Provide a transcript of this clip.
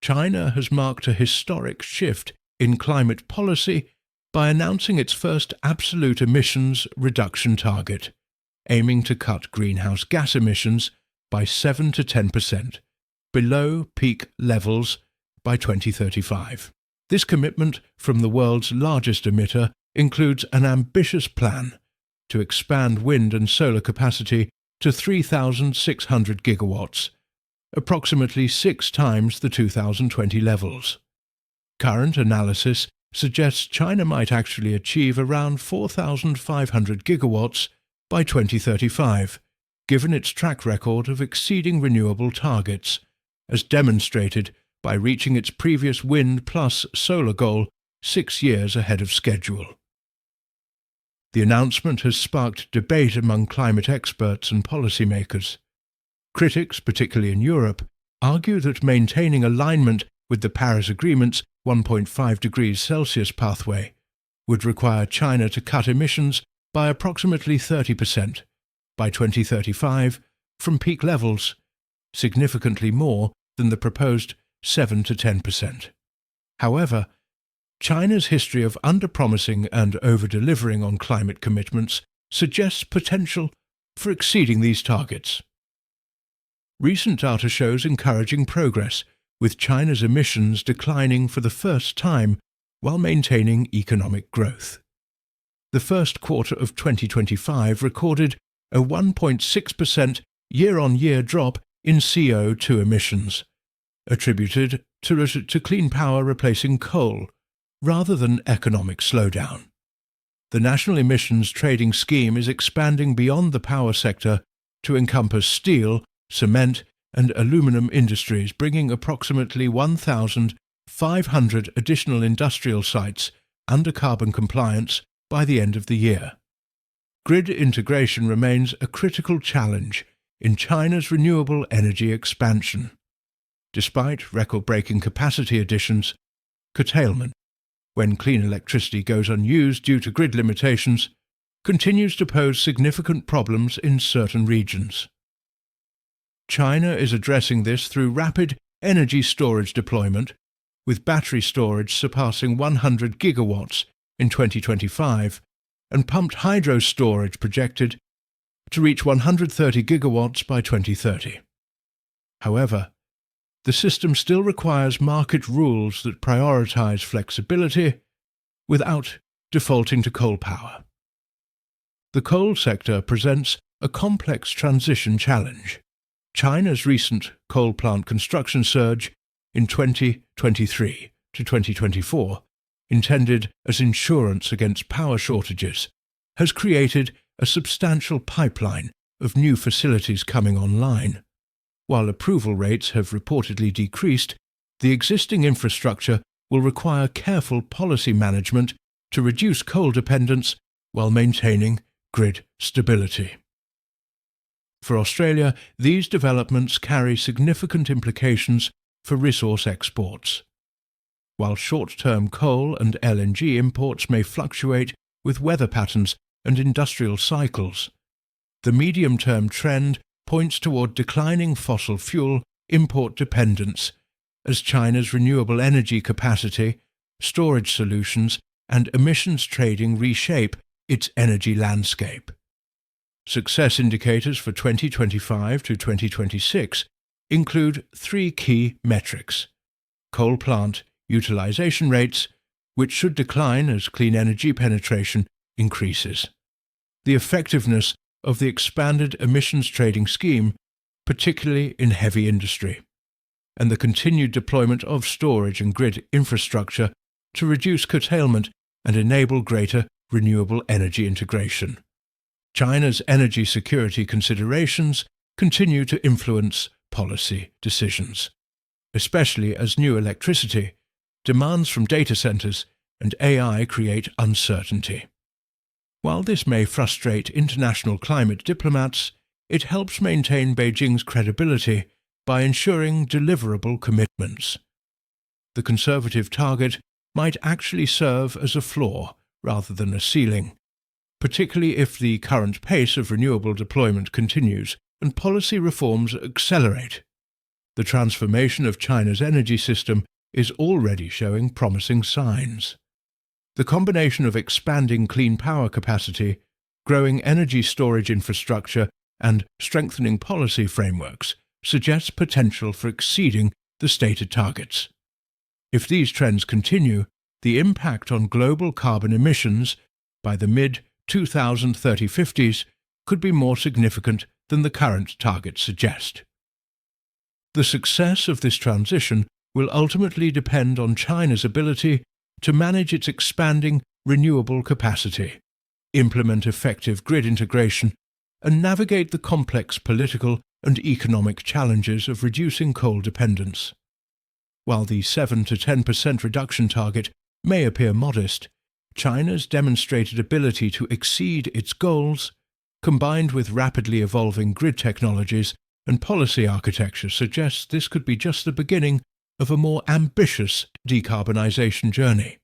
China has marked a historic shift in climate policy by announcing its first absolute emissions reduction target, aiming to cut greenhouse gas emissions by 7 to 10% below peak levels by 2035. This commitment from the world's largest emitter includes an ambitious plan to expand wind and solar capacity to 3,600 gigawatts, approximately 6 times the 2020 levels. Current analysis suggests China might actually achieve around 4,500 gigawatts by 2035, given its track record of exceeding renewable targets, as demonstrated by reaching its previous wind plus solar goal 6 years ahead of schedule. The announcement has sparked debate among climate experts and policymakers. Critics, particularly in Europe, argue that maintaining alignment with the Paris Agreement's 1.5 degrees Celsius pathway would require China to cut emissions by approximately 30% by 2035 from peak levels, significantly more than the proposed 7 to 10%. However, China's history of under-promising and over-delivering on climate commitments suggests potential for exceeding these targets. Recent data shows encouraging progress, with China's emissions declining for the first time while maintaining economic growth. The first quarter of 2025 recorded a 1.6% year-on-year drop in CO2 emissions, attributed to clean power replacing coal, rather than economic slowdown. The National Emissions Trading Scheme is expanding beyond the power sector to encompass steel, cement, and aluminum industries, bringing approximately 1,500 additional industrial sites under carbon compliance by the end of the year. Grid integration remains a critical challenge in China's renewable energy expansion. Despite record-breaking capacity additions, curtailment, when clean electricity goes unused due to grid limitations, continues to pose significant problems in certain regions. China is addressing this through rapid energy storage deployment, with battery storage surpassing 100 gigawatts in 2025 and pumped hydro storage projected to reach 130 gigawatts by 2030. However, the system still requires market rules that prioritize flexibility without defaulting to coal power. The coal sector presents a complex transition challenge. China's recent coal plant construction surge in 2023 to 2024, intended as insurance against power shortages, has created a substantial pipeline of new facilities coming online. While approval rates have reportedly decreased, the existing infrastructure will require careful policy management to reduce coal dependence while maintaining grid stability. For Australia, these developments carry significant implications for resource exports. While short-term coal and LNG imports may fluctuate with weather patterns and industrial cycles, the medium-term trend points toward declining fossil fuel import dependence as China's renewable energy capacity, storage solutions, and emissions trading reshape its energy landscape. Success indicators for 2025 to 2026 include 3 key metrics: coal plant utilization rates, which should decline as clean energy penetration increases; the effectiveness of the expanded emissions trading scheme, particularly in heavy industry; and the continued deployment of storage and grid infrastructure to reduce curtailment and enable greater renewable energy integration. China's energy security considerations continue to influence policy decisions, especially as new electricity, demands from data centers, and AI create uncertainty. While this may frustrate international climate diplomats, it helps maintain Beijing's credibility by ensuring deliverable commitments. The conservative target might actually serve as a floor rather than a ceiling, particularly if the current pace of renewable deployment continues and policy reforms accelerate. the transformation of China's energy system is already showing promising signs. The combination of expanding clean power capacity, growing energy storage infrastructure, and strengthening policy frameworks suggests potential for exceeding the stated targets. If these trends continue, the impact on global carbon emissions by the mid-2030-50s could be more significant than the current targets suggest. The success of this transition will ultimately depend on China's ability to manage its expanding renewable capacity, implement effective grid integration, and navigate the complex political and economic challenges of reducing coal dependence. While the 7 to 10% reduction target may appear modest, China's demonstrated ability to exceed its goals, combined with rapidly evolving grid technologies and policy architecture, suggests this could be just the beginning of a more ambitious decarbonisation journey.